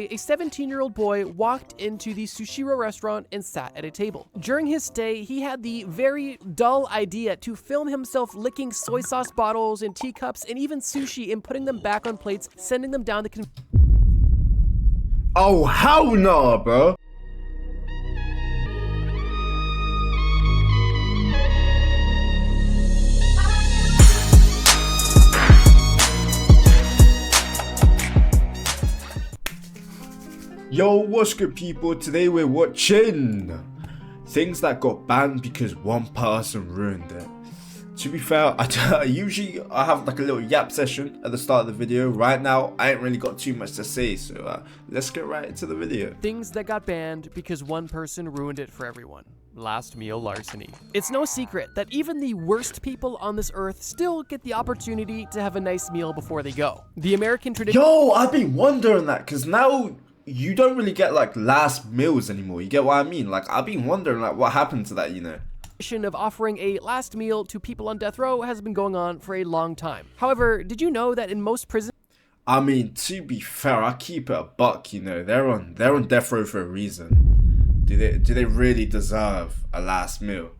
A 17-year-old boy walked into the Sushiro restaurant and sat at a table. During his stay, he had the very dull idea to film himself licking soy sauce bottles and teacups and even sushi and putting them back on plates, sending them down the Oh, hell no, bro. Yo, what's good, people? Today we're watching things that got banned because one person ruined it. To be fair, usually I have like a little yap session at the start of the video. Right now, I ain't really got too much to say, so let's get right into the video. Things that got banned because one person ruined it for everyone. Last meal larceny. It's no secret that even the worst people on this earth still get the opportunity to have a nice meal before they go. The American tradition. Yo, I've been wondering that because now you don't really get like last meals anymore. You get what I mean? Like, I've been wondering like what happened to that, you know? Of offering a last meal to people on death row has been going on for a long time. However, did you know that in most prisons, I mean, to be fair, I keep it a buck, you know, they're on death row for a reason. Do they really deserve a last meal?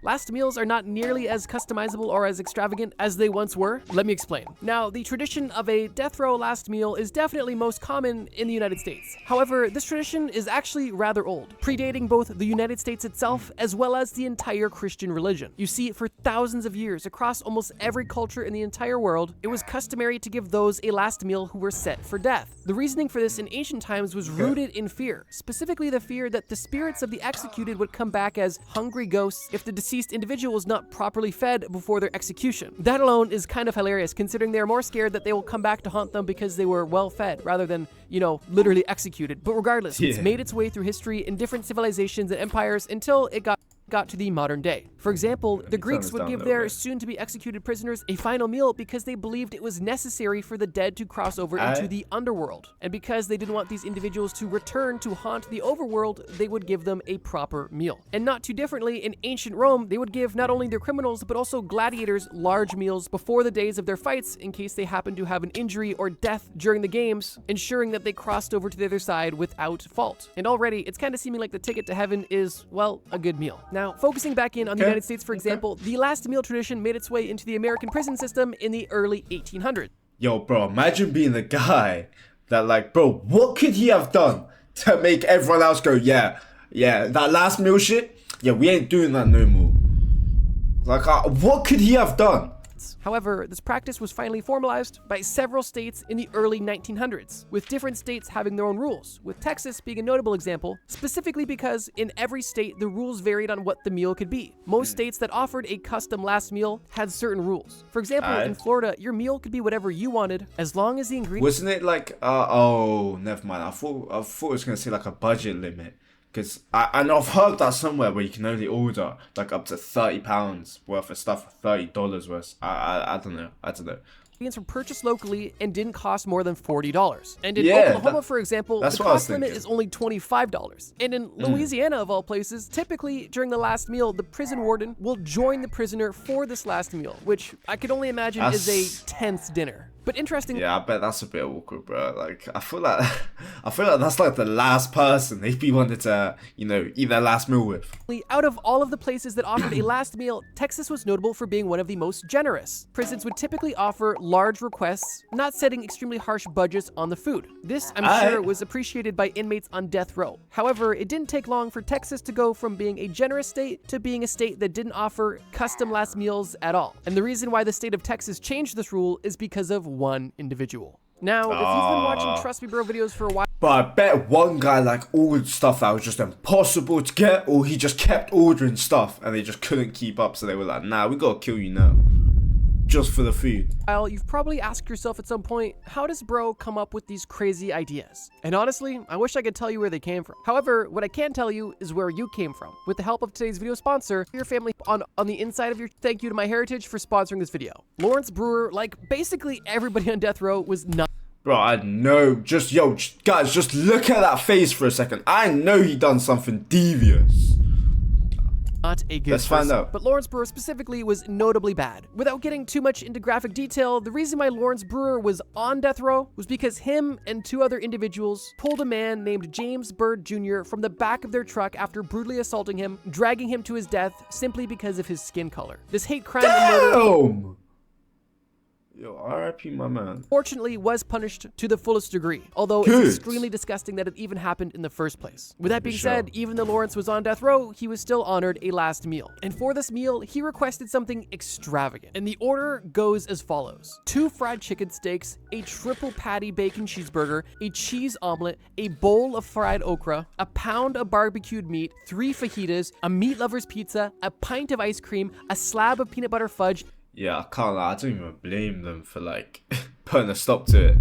last meals are not nearly as customizable or as extravagant as they once were? Let me explain. Now, the tradition of a death row last meal is definitely most common in the United States. However, this tradition is actually rather old, predating both the United States itself as well as the entire Christian religion. You see, for thousands of years, across almost every culture in the entire world, it was customary to give those a last meal who were set for death. The reasoning for this in ancient times was rooted in fear, specifically the fear that the spirits of the executed would come back as hungry ghosts if the deceased individual was not properly fed before their execution. That alone is kind of hilarious, considering they're more scared that they will come back to haunt them because they were well fed rather than, you know, literally executed. But regardless, it's made its way through history in different civilizations and empires until it got to the modern day. For example, the Greeks would give their soon-to-be executed prisoners a final meal because they believed it was necessary for the dead to cross over into the underworld. And because they didn't want these individuals to return to haunt the overworld, they would give them a proper meal. And not too differently, in ancient Rome, they would give not only their criminals, but also gladiators large meals before the days of their fights in case they happened to have an injury or death during the games, ensuring that they crossed over to the other side without fault. And already, it's kind of seeming like the ticket to heaven is, well, a good meal. Now, focusing back in on the United States, for example, the last meal tradition made its way into the American prison system in the early 1800s. Yo, bro, imagine being the guy that, like, bro, what could he have done to make everyone else go, yeah, that last meal shit, yeah, we ain't doing that no more. Like, what could he have done? However, this practice was finally formalized by several states in the early 1900s, with different states having their own rules, with Texas being a notable example, specifically because in every state the rules varied on what the meal could be. Most states that offered a custom last meal had certain rules. For example, in Florida, your meal could be whatever you wanted, as long as the ingredients... Wasn't it like, oh, never mind, I thought it was going to say like a budget limit. Because I know I've heard that somewhere where you can only order like up to £30 worth of stuff, $30 worth. I don't know. Were purchased locally and didn't cost more than $40. And in Oklahoma, for example, the cost limit is only $25. And in Louisiana, of all places, typically during the last meal, the prison warden will join the prisoner for this last meal, which I could only imagine is a tense dinner. But interesting. Yeah, I bet that's a bit awkward, bro. Like, I feel like that's like the last person they'd be wanted to, you know, eat their last meal with. Out of all of the places that offered a last meal, Texas was notable for being one of the most generous. Prisons would typically offer large requests, not setting extremely harsh budgets on the food. This, I'm sure, was appreciated by inmates on death row. However, it didn't take long for Texas to go from being a generous state to being a state that didn't offer custom last meals at all. And the reason why the state of Texas changed this rule is because of one individual. Now, if you've been watching Trust Me Bro videos for a while... But I bet one guy like ordered stuff that was just impossible to get, or he just kept ordering stuff and they just couldn't keep up, so they were like, nah, we gotta kill you now. Just for the food. You've probably asked yourself at some point, how does bro come up with these crazy ideas? And honestly, I wish I could tell you where they came from. However, what I can tell you is where you came from. With the help of today's video sponsor, your family on the inside of your thank you to MyHeritage for sponsoring this video. Lawrence Brewer, like basically everybody on death row, was not... Bro, I know, guys, just look at that face for a second. I know he done something devious. not a good Let's person. find out. But Lawrence Brewer specifically was notably bad. Without getting too much into graphic detail, the reason why Lawrence Brewer was on death row was because him and 2 other individuals pulled a man named James Byrd Jr. from the back of their truck after brutally assaulting him, dragging him to his death simply because of his skin color. This hate crime and murder, Damn! Yo, RIP my man. fortunately, was punished to the fullest degree, although Good. it's extremely disgusting that it even happened in the first place. With that being sure. said, even though Lawrence was on death row, he was still honored a last meal. And for this meal, he requested something extravagant. And the order goes as follows: 2 fried chicken steaks, a triple patty bacon cheeseburger, a cheese omelet, a bowl of fried okra, a pound of barbecued meat, 3 fajitas, a meat lover's pizza, a pint of ice cream, a slab of peanut butter fudge, Yeah, I can't lie. I don't even blame them for like putting a stop to it.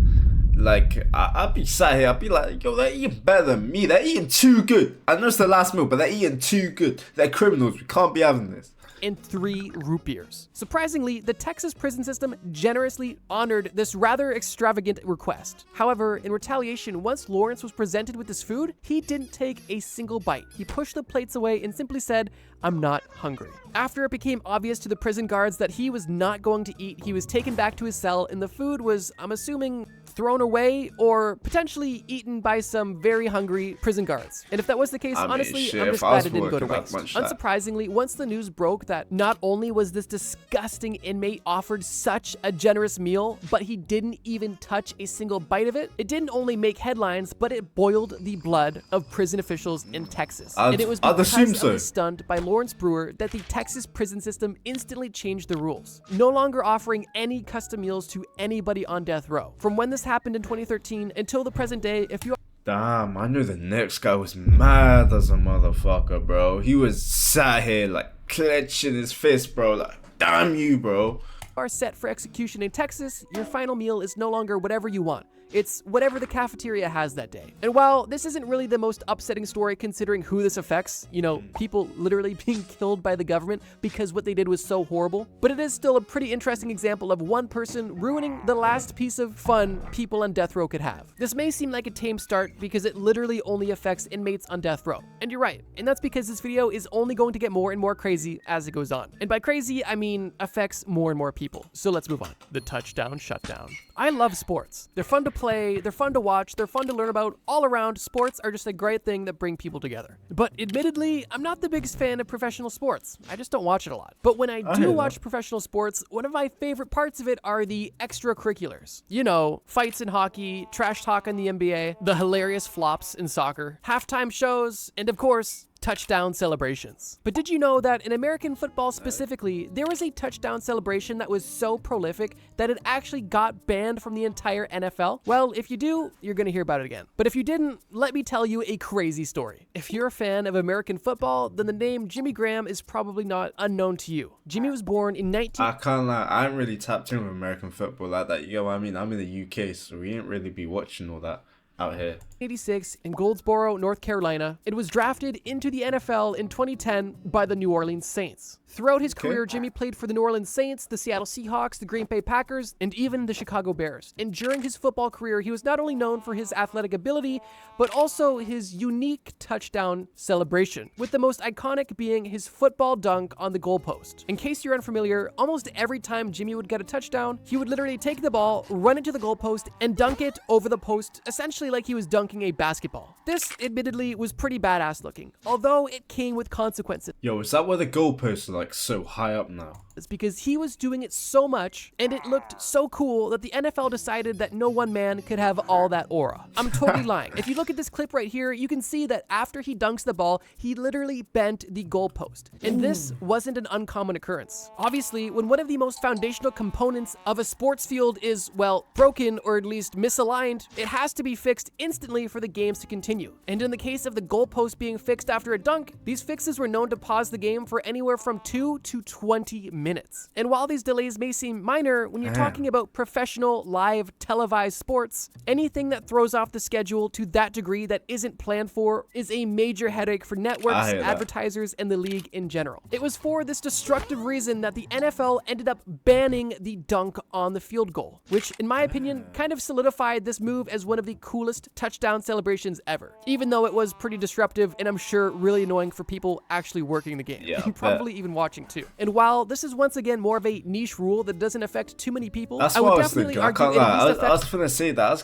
Like, I'd be sat here, I'd be like, yo, they're eating better than me. They're eating too good. I know it's the last meal, but they're eating too good. They're criminals. We can't be having this. and 3 root beers. Surprisingly, the Texas prison system generously honored this rather extravagant request. However, in retaliation, once Lawrence was presented with this food, he didn't take a single bite. He pushed the plates away and simply said, "I'm not hungry." After it became obvious to the prison guards that he was not going to eat, he was taken back to his cell, and the food was, I'm assuming, thrown away or potentially eaten by some very hungry prison guards. And if that was the case, I mean, honestly, shit, I'm if just I glad was it didn't go to working waste. that much, that- Unsurprisingly, once the news broke that not only was this disgusting inmate offered such a generous meal, but he didn't even touch a single bite of it, it didn't only make headlines, but it boiled the blood of prison officials in Texas. And it was I'd because assume of so. the stunt by Lawrence Brewer that the Texas prison system instantly changed the rules, no longer offering any custom meals to anybody on death row. From when this happened in 2013 until the present day, if you Damn, I knew the next guy was mad as a motherfucker, bro. He was sat here like clenching his fist, bro. Like, damn you, bro. are set for execution in Texas, your final meal is no longer whatever you want. It's whatever the cafeteria has that day. And while this isn't really the most upsetting story considering who this affects, you know, people literally being killed by the government because what they did was so horrible, but it is still a pretty interesting example of one person ruining the last piece of fun people on death row could have. This may seem like a tame start because it literally only affects inmates on death row. And you're right, and that's because this video is only going to get more and more crazy as it goes on. And by crazy, I mean affects more and more people. So let's move on. The touchdown shutdown. I love sports. They're fun to play, they're fun to watch, they're fun to learn about. All around, sports are just a great thing that bring people together. But admittedly, I'm not the biggest fan of professional sports. I just don't watch it a lot. But when I do watch professional sports, one of my favorite parts of it are the extracurriculars. You know, fights in hockey, trash talk in the NBA, the hilarious flops in soccer, halftime shows, and of course, touchdown celebrations. But did you know that in American football specifically, there was a touchdown celebration that was so prolific that it actually got banned from the entire NFL? Well, if you do, you're gonna hear about it again. But if you didn't, let me tell you a crazy story. If you're a fan of American football, then the name Jimmy Graham is probably not unknown to you. Jimmy was born in I can't lie, I ain't really tapped in with American football like that. You know what I mean? I'm in the UK, so we ain't really be watching all that out here. 1986 in Goldsboro, North Carolina. It was drafted into the NFL in 2010 by the New Orleans Saints. Throughout his career, Jimmy played for the New Orleans Saints, the Seattle Seahawks, the Green Bay Packers, and even the Chicago Bears. And during his football career, he was not only known for his athletic ability, but also his unique touchdown celebration, with the most iconic being his football dunk on the goalpost. In case you're unfamiliar, almost every time Jimmy would get a touchdown, he would literally take the ball, run into the goalpost, and dunk it over the post, essentially like he was dunking a basketball. This, admittedly, was pretty badass looking, although it came with consequences. Yo, is that why the goalposts are like so high up now? It's because he was doing it so much and it looked so cool that the NFL decided that no one man could have all that aura. I'm totally lying. If you look at this clip right here, you can see that after he dunks the ball, he literally bent the goalpost. And this wasn't an uncommon occurrence. Obviously, when one of the most foundational components of a sports field is, well, broken or at least misaligned, it has to be fixed instantly for the games to continue. And in the case of the goalpost being fixed after a dunk, these fixes were known to pause the game for anywhere from 2 to 20 minutes. minutes. And while these delays may seem minor, when you're talking about professional, live, televised sports, anything that throws off the schedule to that degree that isn't planned for is a major headache for networks, advertisers, and the league in general. It was for this destructive reason that the NFL ended up banning the dunk on the field goal, which, in my opinion, kind of solidified this move as one of the coolest touchdown celebrations ever, even though it was pretty disruptive and I'm sure really annoying for people actually working the game, and probably even watching too. And while this is once again more of a niche rule that doesn't affect too many people, that's I would definitely argue it at least I was gonna say that. I was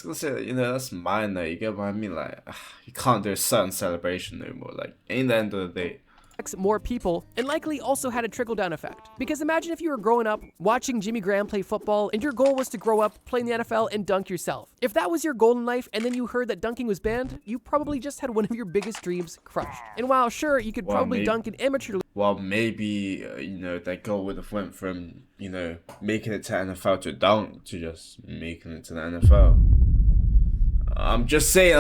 gonna say, you know, that's minor. You get what I mean? Like, you can't do a certain celebration no more. Like, in the end of the day, more people, and likely also had a trickle-down effect. Because imagine if you were growing up watching Jimmy Graham play football and your goal was to grow up playing the NFL and dunk yourself. If that was your goal in life and then you heard that dunking was banned, you probably just had one of your biggest dreams crushed. And while sure, you could probably dunk in amateur league, well, maybe, you know, that goal would have went from, you know, making it to NFL to dunk to just making it to the NFL. I'm just saying.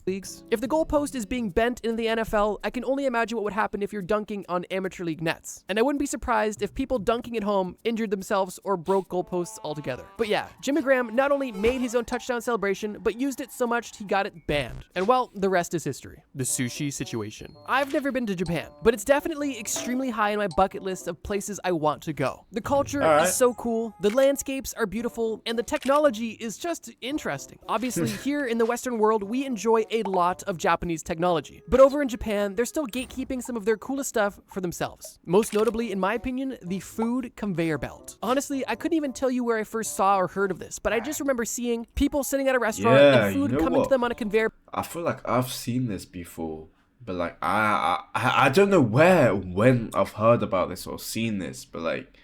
leagues. If the goalpost is being bent in the NFL, I can only imagine what would happen if you're dunking on amateur league nets. And I wouldn't be surprised if people dunking at home injured themselves or broke goalposts altogether. But yeah, Jimmy Graham not only made his own touchdown celebration, but used it so much he got it banned. And well, the rest is history. The sushi situation. I've never been to Japan, but it's definitely extremely high on my bucket list of places I want to go. The culture is so cool, the landscapes are beautiful, and the technology is just interesting. Obviously, here in the Western world, we enjoy a lot of Japanese technology. But over in Japan, they're still gatekeeping some of their coolest stuff for themselves. Most notably, in my opinion, the food conveyor belt. Honestly, I couldn't even tell you where I first saw or heard of this, but I just remember seeing people sitting at a restaurant and food coming to them on a conveyor. I feel like I've seen this before, but like I don't know where, when I've heard about this or seen this, but like,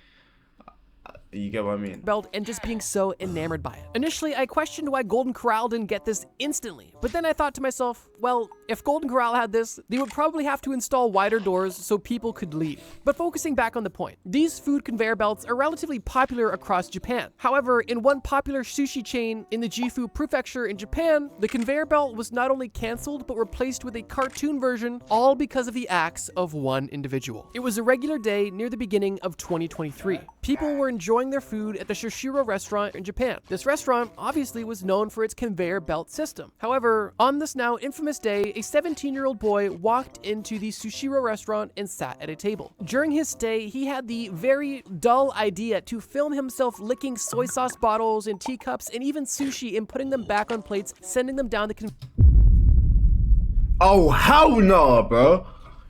you get what I mean? Belt and just being so enamored by it. Initially, I questioned why Golden Corral didn't get this instantly, but then I thought to myself, well, if Golden Corral had this, they would probably have to install wider doors so people could leave. But focusing back on the point, these food conveyor belts are relatively popular across Japan. However, in one popular sushi chain in the Gifu Prefecture in Japan, the conveyor belt was not only canceled, but replaced with a cartoon version, all because of the acts of one individual. It was a regular day near the beginning of 2023. People were enjoying their food at the Shushiro restaurant in Japan. This restaurant obviously was known for its conveyor belt system. However, on this now infamous day, a 17-year-old boy walked into the Shushiro restaurant and sat at a table. During his stay, he had the very dull idea to film himself licking soy sauce bottles and teacups and even sushi and putting them back on plates, sending them down the Oh, hell no, bro.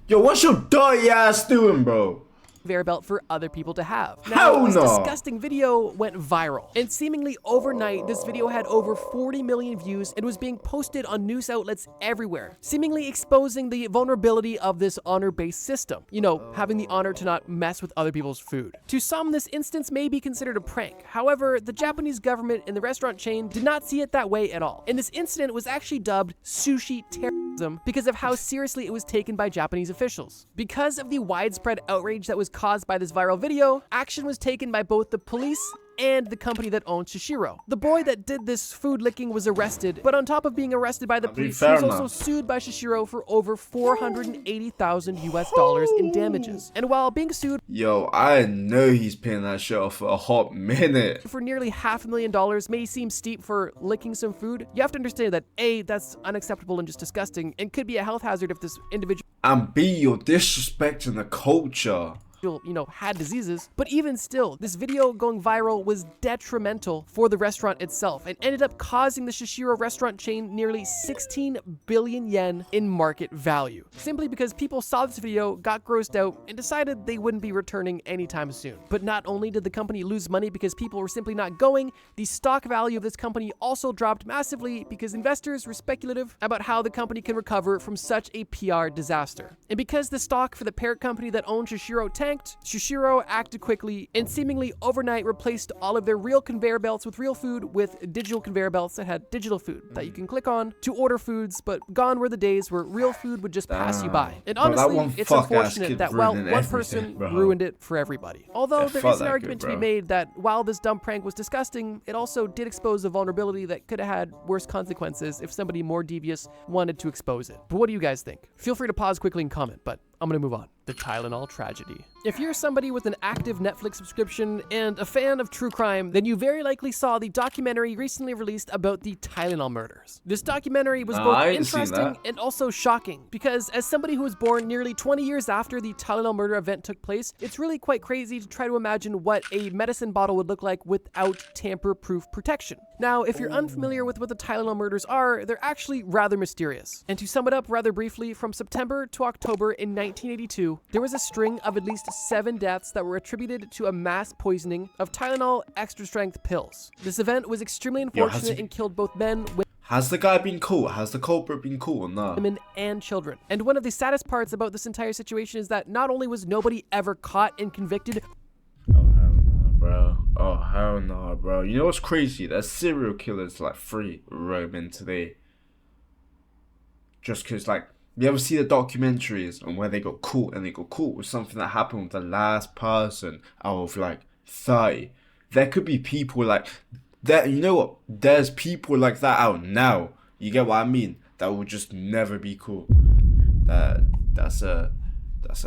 Yo, what's your dirty ass doing, bro? conveyor belt for other people to have. Now, this disgusting video went viral, and seemingly overnight, this video had over 40 million views and was being posted on news outlets everywhere, seemingly exposing the vulnerability of this honor-based system. You know, having the honor to not mess with other people's food. To some, this instance may be considered a prank. However, the Japanese government and the restaurant chain did not see it that way at all. And this incident was actually dubbed sushi terrorism because of how seriously it was taken by Japanese officials. Because of the widespread outrage that was caused by this viral video, action was taken by both the police and the company that owned Shushiro. The boy that did this food licking was arrested, but on top of being arrested by the police, he was also sued by Shushiro for over $480,000 US in damages. And while being sued, yo, I know he's paying that shit off for a hot minute. For nearly $500,000 may seem steep for licking some food. You have to understand that A, that's unacceptable and just disgusting, and could be a health hazard if this individual, and B, you're disrespecting the culture. you know, had diseases. But even still, this video going viral was detrimental for the restaurant itself and ended up causing the Shushiro restaurant chain nearly 16 billion yen in market value, simply because people saw this video, got grossed out, and decided they wouldn't be returning anytime soon. But not only did the company lose money because people were simply not going, the stock value of this company also dropped massively because investors were speculative about how the company can recover from such a PR disaster. And because the stock for the parent company that owned Shushiro tanked, Shushiro acted quickly and seemingly overnight replaced all of their real conveyor belts with real food with digital conveyor belts that had digital food that you can click on to order foods, but gone were the days where real food would just pass you by. And honestly, it's unfortunate that, well, one person ruined it for everybody. Although there is an argument to be made that while this dumb prank was disgusting, it also did expose a vulnerability that could have had worse consequences if somebody more devious wanted to expose it. But what do you guys think? Feel free to pause quickly and comment, but I'm gonna move on. The Tylenol tragedy. If you're somebody with an active Netflix subscription and a fan of true crime, then you very likely saw the documentary recently released about the Tylenol murders. This documentary was both interesting and also shocking, because as somebody who was born nearly 20 years after the Tylenol murder event took place, it's really quite crazy to try to imagine what a medicine bottle would look like without tamper-proof protection. Now, if you're unfamiliar with what the Tylenol murders are, they're actually rather mysterious. And to sum it up rather briefly, from September to October in 1982, there was a string of at least 7 deaths that were attributed to a mass poisoning of Tylenol extra-strength pills. This event was extremely unfortunate and killed both men, Has the guy been caught? Has the culprit been caught or not? women, and children. And one of the saddest parts about this entire situation is that not only was nobody ever caught and convicted, Oh hell no, bro. You know what's crazy? There's serial killers like free roaming today. Just because, like, you ever see the documentaries on where they got caught and they got caught with something that happened with the last person out of like 30? There could be people like that. You know what? There's people like that out now. You get what I mean? That will just never be caught. That's a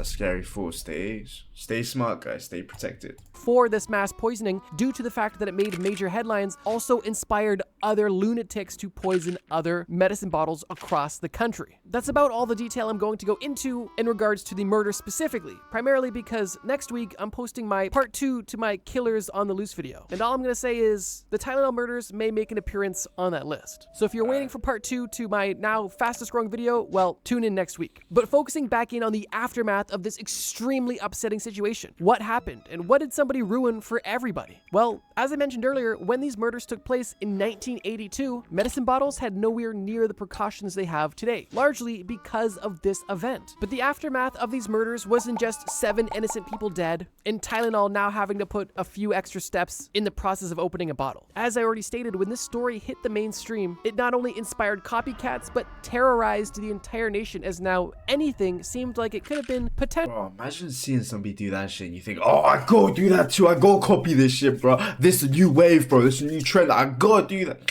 scary thought. Stay smart, guys. Stay protected. For this mass poisoning, due to the fact that it made major headlines, also inspired other lunatics to poison other medicine bottles across the country. That's about all the detail I'm going to go into in regards to the murder specifically, primarily because next week I'm posting my part 2 to my Killers on the Loose video. And all I'm going to say is the Tylenol murders may make an appearance on that list. So if you're waiting for part 2 to my now fastest growing video, well, tune in next week. But focusing back in on the aftermath of this extremely upsetting situation. What happened and what did somebody ruin for everybody? Well, as I mentioned earlier, when these murders took place in 1982, medicine bottles had nowhere near the precautions they have today, largely because of this event. But the aftermath of these murders wasn't just 7 innocent people dead and Tylenol now having to put a few extra steps in the process of opening a bottle. As I already stated, when this story hit the mainstream, it not only inspired copycats, but terrorized the entire nation, as now anything seemed like it could have been potential. Bro, imagine seeing somebody do that shit and you think, oh, I go do that too. I go copy this shit, bro. This is a new wave, bro. This is a new trend. I gotta do that.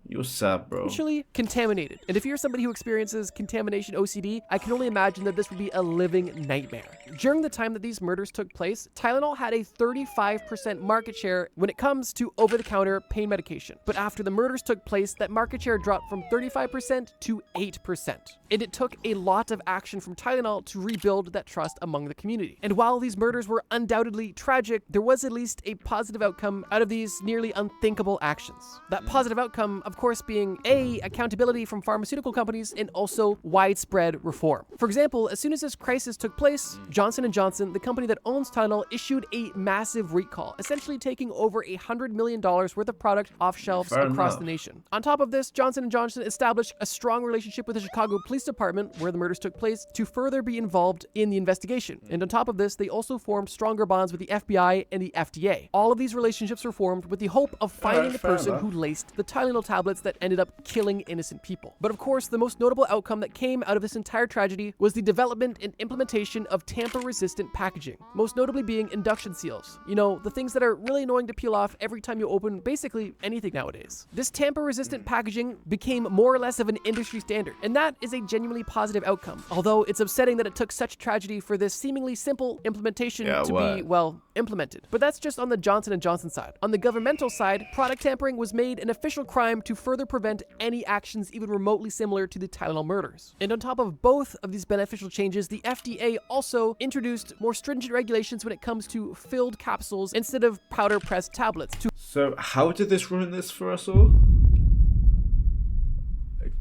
You're sad, bro. Potentially contaminated. And if you're somebody who experiences contamination OCD, I can only imagine that this would be a living nightmare. During the time that these murders took place, Tylenol had a 35% market share when it comes to over-the-counter pain medication. But after the murders took place, that market share dropped from 35% to 8%. And it took a lot of action from Tylenol to rebuild that trust among the community. And while these murders were undoubtedly tragic, there was at least a positive outcome out of these nearly unthinkable actions. That positive outcome, of course, being A, accountability from pharmaceutical companies, and also widespread reform. For example, as soon as this crisis took place, Johnson & Johnson, the company that owns Tylenol, issued a massive recall, essentially taking over $100 million worth of product off shelves across the nation. On top of this, Johnson & Johnson established a strong relationship with the Chicago Police Department, where the murders took place, to further be involved in the investigation. And on top of this, they also formed stronger bonds with the FBI and the FDA. All of these relationships were formed with the hope of finding the person who laced the Tylenol tablets that ended up killing innocent people. But of course, the most notable outcome that came out of this entire tragedy was the development and implementation of tamper-resistant packaging, most notably being induction seals. You know, the things that are really annoying to peel off every time you open basically anything nowadays. This tamper-resistant packaging became more or less of an industry standard, and that is a genuinely positive outcome. Although it's upsetting that it took such tragedy for this seemingly simple implementation be, well, implemented. But that's just on the Johnson & Johnson side. On the governmental side, product tampering was made an official crime to further prevent any actions even remotely similar to the Tylenol murders. And on top of both of these beneficial changes, the FDA also introduced more stringent regulations when it comes to filled capsules instead of powder pressed tablets. So how did this ruin this for us all?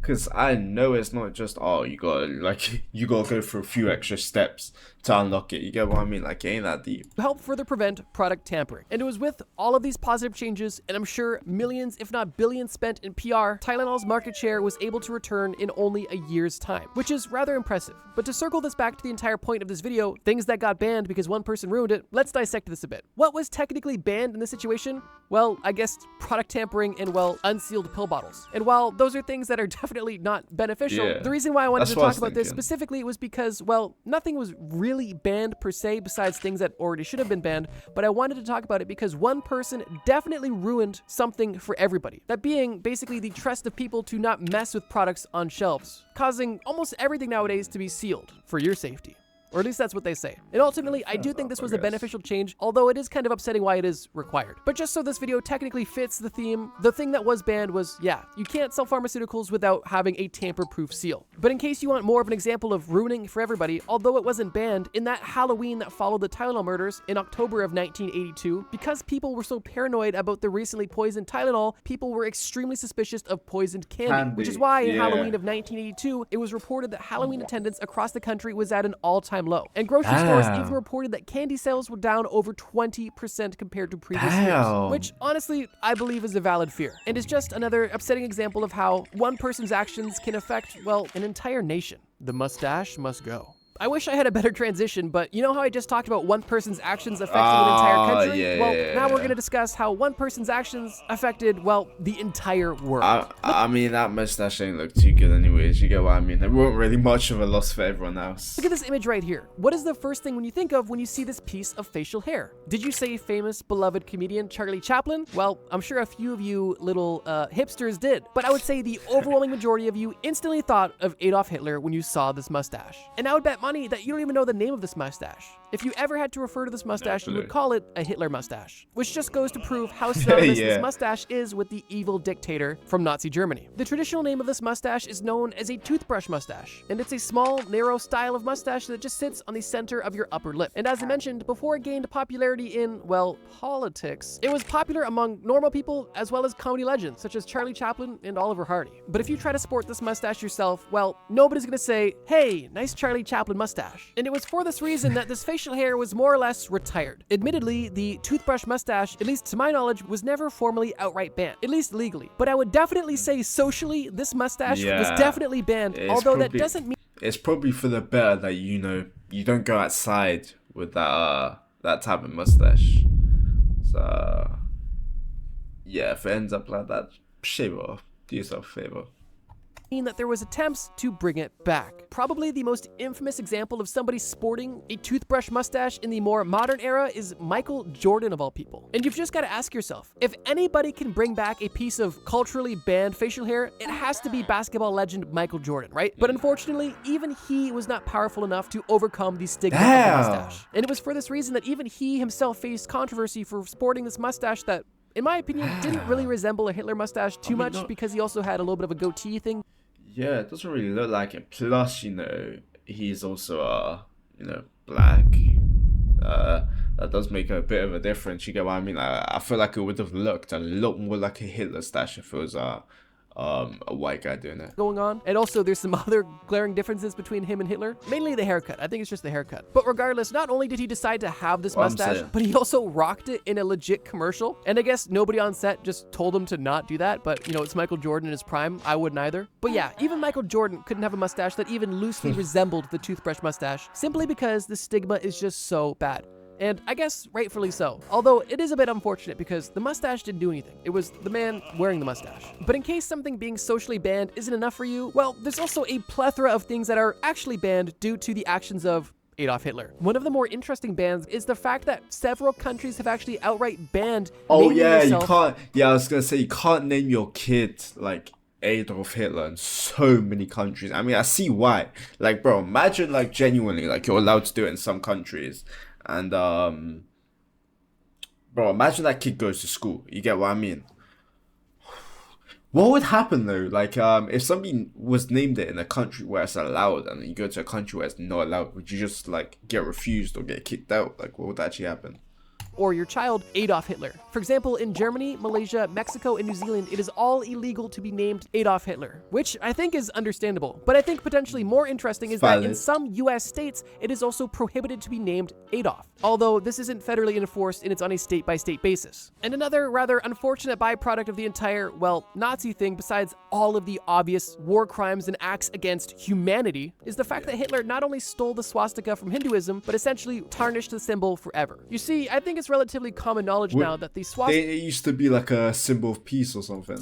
Because I know it's not just, oh, you gotta go through a few extra steps to unlock it. You get what I mean? Like, it ain't that deep. To help further prevent product tampering. And it was with all of these positive changes, and I'm sure millions, if not billions spent in PR, Tylenol's market share was able to return in only a year's time, which is rather impressive. But to circle this back to the entire point of this video, things that got banned because one person ruined it, let's dissect this a bit. What was technically banned in this situation? Well, I guess product tampering and, well, unsealed pill bottles. And while those are things that are definitely definitely not beneficial. Yeah, The reason why I wanted that's to what I talk was about this thinking. specifically was because, well, nothing was really banned per se besides things that already should have been banned, but I wanted to talk about it because one person definitely ruined something for everybody. That being basically the trust of people to not mess with products on shelves, causing almost everything nowadays to be sealed for your safety. Or at least that's what they say. And ultimately, I do think this was a beneficial change, although it is kind of upsetting why it is required. But just so this video technically fits the theme, the thing that was banned was, yeah, you can't sell pharmaceuticals without having a tamper-proof seal. But in case you want more of an example of ruining for everybody, although it wasn't banned, in that Halloween that followed the Tylenol murders in October of 1982, because people were so paranoid about the recently poisoned Tylenol, people were extremely suspicious of poisoned candy. Which is why in Halloween of 1982, it was reported that Halloween attendance across the country was at an all-time low. And grocery stores even reported that candy sales were down over 20% compared to previous years, which honestly, I believe is a valid fear. And is just another upsetting example of how one person's actions can affect, well, an entire nation. The mustache must go. I wish I had a better transition, but you know how I just talked about one person's actions affecting an entire country? Well, now we're going to discuss how one person's actions affected, well, the entire world. I mean, that mustache ain't look too good anyways, you get what I mean? There wasn't really much of a loss for everyone else. Look at this image right here. What is the first thing when you think of when you see this piece of facial hair? Did you say famous, beloved comedian Charlie Chaplin? Well, I'm sure a few of you little hipsters did, but I would say the overwhelming majority of you instantly thought of Adolf Hitler when you saw this mustache. And I would bet money that you don't even know the name of this mustache. If you ever had to refer to this mustache, you would call it a Hitler mustache, which just goes to prove how synonymous this mustache is with the evil dictator from Nazi Germany. The traditional name of this mustache is known as a toothbrush mustache, and it's a small, narrow style of mustache that just sits on the center of your upper lip. And as I mentioned, before it gained popularity in, well, politics, it was popular among normal people as well as comedy legends, such as Charlie Chaplin and Oliver Hardy. But if you try to sport this mustache yourself, well, nobody's gonna say, hey, nice Charlie Chaplin mustache. And it was for this reason that this facial hair was more or less retired. Admittedly, the toothbrush mustache, at least to my knowledge, was never formally outright banned, at least legally. But I would definitely say socially, this mustache was definitely banned, although that doesn't mean it's probably for the better that, you know, you don't go outside with that type of mustache. So yeah, if it ends up like that, shave it off. Do yourself a favor. that there was attempts to bring it back. Probably the most infamous example of somebody sporting a toothbrush mustache in the more modern era is Michael Jordan of all people. And you've just got to ask yourself, if anybody can bring back a piece of culturally banned facial hair, it has to be basketball legend Michael Jordan, right? But unfortunately, even he was not powerful enough to overcome the stigma of the mustache. And it was for this reason that even he himself faced controversy for sporting this mustache that, in my opinion, didn't really resemble a Hitler mustache too much because he also had a little bit of a goatee thing. Yeah, it doesn't really look like it. Plus, you know, he's also, you know, black. That does make a bit of a difference. You get what I mean? I feel like it would have looked a lot more like a Hitler stash if it was a white guy doing it. Going on. And also there's some other glaring differences between him and Hitler. Mainly the haircut. I think it's just the haircut. But regardless, not only did he decide to have this mustache, but he also rocked it in a legit commercial. And I guess nobody on set just told him to not do that. But, you know, it's Michael Jordan in his prime. I wouldn't either. But yeah, even Michael Jordan couldn't have a mustache that even loosely resembled the toothbrush mustache, simply because the stigma is just so bad. And I guess rightfully so. Although it is a bit unfortunate because the mustache didn't do anything. It was the man wearing the mustache. But in case something being socially banned isn't enough for you, well, there's also a plethora of things that are actually banned due to the actions of Adolf Hitler. One of the more interesting bans is the fact that several countries have actually outright banned naming yourself. You can't. Yeah, I was gonna say you can't name your kid like Adolf Hitler in so many countries. I mean, I see why. Like, bro, imagine like genuinely like you're allowed to do it in some countries. And bro, imagine that kid goes to school. You get what I mean? What would happen though? Like, if somebody was named it in a country where it's allowed, and you go to a country where it's not allowed, would you just like get refused or get kicked out? Like, what would actually happen? Or your child Adolf Hitler. For example, in Germany, Malaysia, Mexico, and New Zealand, it is all illegal to be named Adolf Hitler, which I think is understandable. But I think potentially more interesting is that in some US states, it is also prohibited to be named Adolf, although this isn't federally enforced and it's on a state-by-state basis. And another rather unfortunate byproduct of the entire, well, Nazi thing, besides all of the obvious war crimes and acts against humanity, is the fact that Hitler not only stole the swastika from Hinduism, but essentially tarnished the symbol forever. You see, I think it's it's relatively common knowledge now that the swastika It used to be like a symbol of peace or something.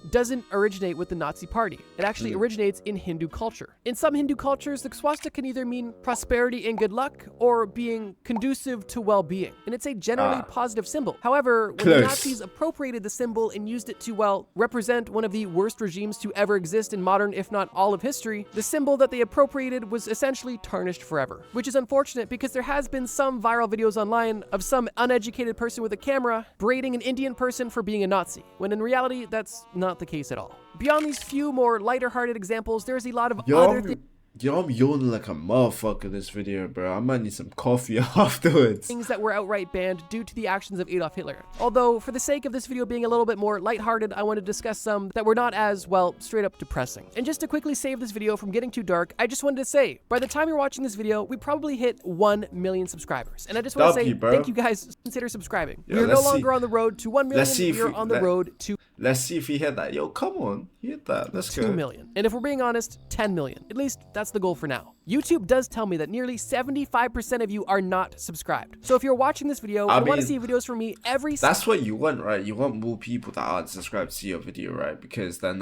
doesn't originate with the Nazi Party. It actually originates in Hindu culture. In some Hindu cultures, the swastika can either mean prosperity and good luck or being conducive to well-being, and it's a generally positive symbol. However, when the Nazis appropriated the symbol and used it to, well, represent one of the worst regimes to ever exist in modern, if not all of history, the symbol that they appropriated was essentially tarnished forever, which is unfortunate because there has been some viral videos online of some uneducated person with a camera berating an Indian person for being a Nazi, when in reality, that's not the case at all. Beyond these few more lighter-hearted examples, there's a lot of other things. Yo, I'm yawning like a motherfucker this video, bro. I might need some coffee afterwards. Things that were outright banned due to the actions of Adolf Hitler. Although, for the sake of this video being a little bit more lighthearted, I want to discuss some that were not as, well, straight up depressing. And just to quickly save this video from getting too dark, I just wanted to say, by the time you're watching this video, we probably hit 1 million subscribers. And I just want to say, thank you guys, consider subscribing. Yeah, we're no longer on the road to 1 million, let's see if we're on the road to... Let's see if he hit that. Yo, come on, hit that. Let's go. 2 million. And if we're being honest, 10 million. At least that's the goal for now. YouTube does tell me that nearly 75% of you are not subscribed. So if you're watching this video and want to see videos from me every... That's what you want, right? You want more people that aren't subscribed to see your video, right? Because then,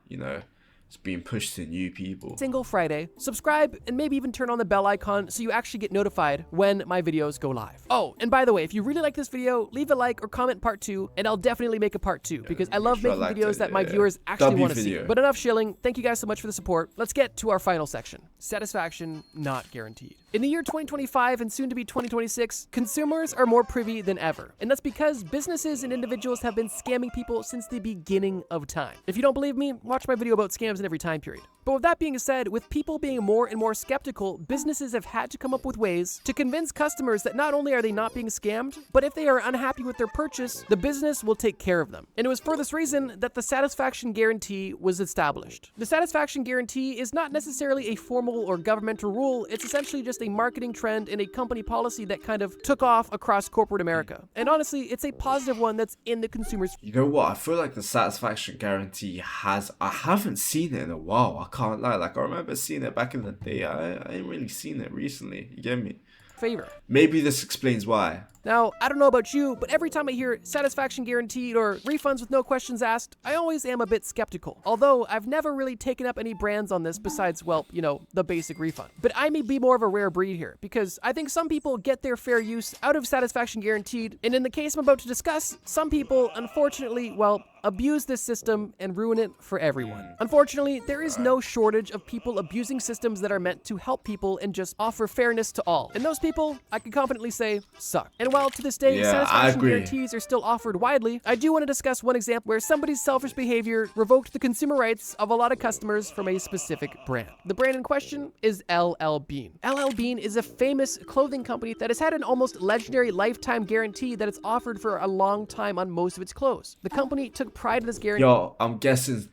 you know, it's being pushed to new people. Single Friday, subscribe and maybe even turn on the bell icon so you actually get notified when my videos go live. Oh, and by the way, if you really like this video, leave a like or comment part 2, and I'll definitely make a part 2 because I love making videos that my viewers actually want to see. But enough shilling. Thank you guys so much for the support. Let's get to our final section. Satisfaction not guaranteed. In the year 2025 and soon to be 2026, consumers are more privy than ever. And that's because businesses and individuals have been scamming people since the beginning of time. If you don't believe me, watch my video about scams in every time period. But with that being said, with people being more and more skeptical, businesses have had to come up with ways to convince customers that not only are they not being scammed, but if they are unhappy with their purchase, the business will take care of them. And it was for this reason that the satisfaction guarantee was established. The satisfaction guarantee is not necessarily a formal or governmental rule, it's essentially just a marketing trend and a company policy that kind of took off across corporate America. And honestly, it's a positive one that's in the consumer's... You know what? I feel like the satisfaction guarantee I haven't seen it in a while. I can't lie. Like, I remember seeing it back in the day. I ain't really seen it recently. You get me? Favor. Maybe this explains why. Now, I don't know about you, but every time I hear satisfaction guaranteed or refunds with no questions asked, I always am a bit skeptical. Although, I've never really taken up any brands on this besides, well, you know, the basic refund. But I may be more of a rare breed here, because I think some people get their fair use out of satisfaction guaranteed, and in the case I'm about to discuss, some people, unfortunately, well, abuse this system and ruin it for everyone. Unfortunately, there is no shortage of people abusing systems that are meant to help people and just offer fairness to all. And those people, I can confidently say, suck. And while to this day, satisfaction guarantees are still offered widely, I do want to discuss one example where somebody's selfish behavior revoked the consumer rights of a lot of customers from a specific brand. The brand in question is LL Bean. LL Bean is a famous clothing company that has had an almost legendary lifetime guarantee that it's offered for a long time on most of its clothes. The company took pride in this guarantee. Yo, I'm guessing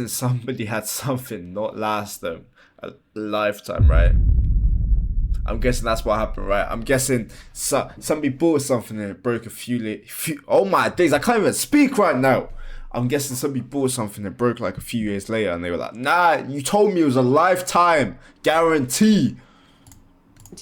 somebody had something not last them a lifetime, right? I'm guessing that's what happened, right? I'm guessing somebody bought something and it broke a few. Oh my days, I can't even speak right now. I'm guessing somebody bought something that broke like a few years later and they were like, nah, you told me it was a lifetime guarantee.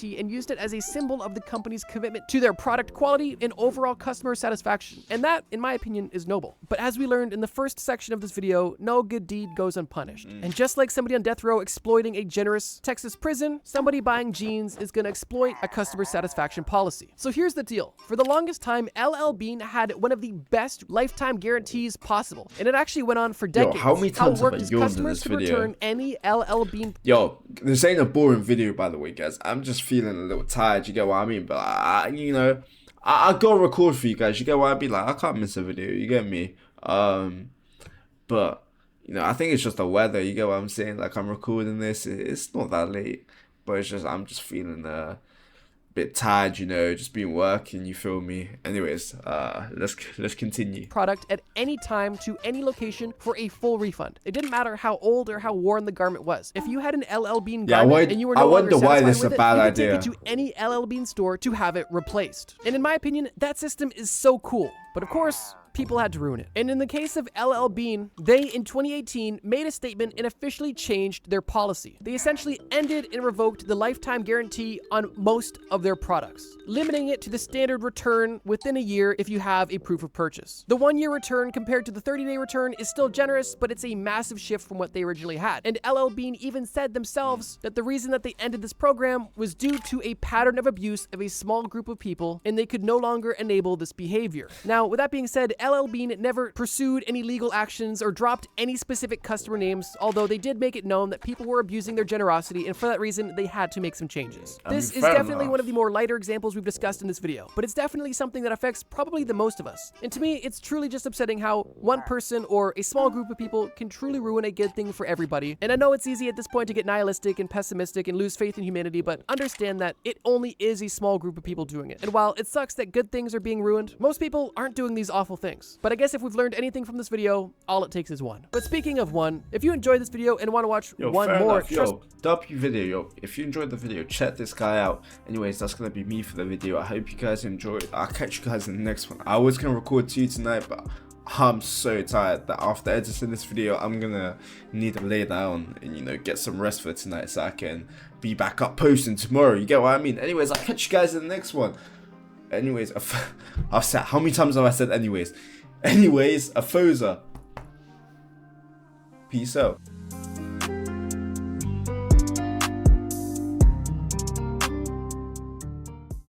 And used it as a symbol of the company's commitment to their product quality and overall customer satisfaction. And that, in my opinion, is noble. But as we learned in the first section of this video, no good deed goes unpunished. And just like somebody on death row exploiting a generous Texas prison, somebody buying jeans is going to exploit a customer satisfaction policy. So here's the deal. For the longest time, LL Bean had one of the best lifetime guarantees possible. And it actually went on for decades. Yo, how many times have I yawned in this video? Return any LL Bean... Yo, this ain't a boring video, by the way, guys. I'm just feeling a little tired, you get what I mean? But I gotta record for you guys, you get what I mean? Like, I can't miss a video, you get me? But you know, I think it's just the weather, you get what I'm saying? Like, I'm recording this, it's not that late, but it's just, I'm just feeling a bit tired, you know, just been working, you feel me? Anyways, let's continue. Product at any time to any location for a full refund. It didn't matter how old or how worn the garment was. If you had an LL Bean garment and you were no longer satisfied with it, you could take it to any LL Bean store to have it replaced. And in my opinion, that system is so cool. But of course, people had to ruin it. And in the case of LL Bean, they in 2018 made a statement and officially changed their policy. They essentially ended and revoked the lifetime guarantee on most of their products, limiting it to the standard return within a year if you have a proof of purchase. The 1-year return compared to the 30-day return is still generous, but it's a massive shift from what they originally had. And LL Bean even said themselves that the reason that they ended this program was due to a pattern of abuse of a small group of people, and they could no longer enable this behavior. Now, with that being said, LL Bean never pursued any legal actions or dropped any specific customer names, although they did make it known that people were abusing their generosity, and for that reason, they had to make some changes. This is definitely one of the more lighter examples we've discussed in this video, but it's definitely something that affects probably the most of us. And to me, it's truly just upsetting how one person or a small group of people can truly ruin a good thing for everybody. And I know it's easy at this point to get nihilistic and pessimistic and lose faith in humanity, but understand that it only is a small group of people doing it. And while it sucks that good things are being ruined, most people aren't doing these awful things. But I guess if we've learned anything from this video, all it takes is one. But speaking of one, if you enjoyed this video and want to watch one more, W video, yo. If you enjoyed the video, check this guy out. Anyways, that's gonna be me for the video. I hope you guys enjoyed. I'll catch you guys in the next one. I was gonna record 2 tonight, but I'm so tired that after editing this video, I'm gonna need to lay down and, you know, get some rest for tonight so I can be back up posting tomorrow. You get what I mean? Anyways, I'll catch you guys in the next one. Anyways, I've said, how many times have I said anyways? Anyways, Afosa. Peace out.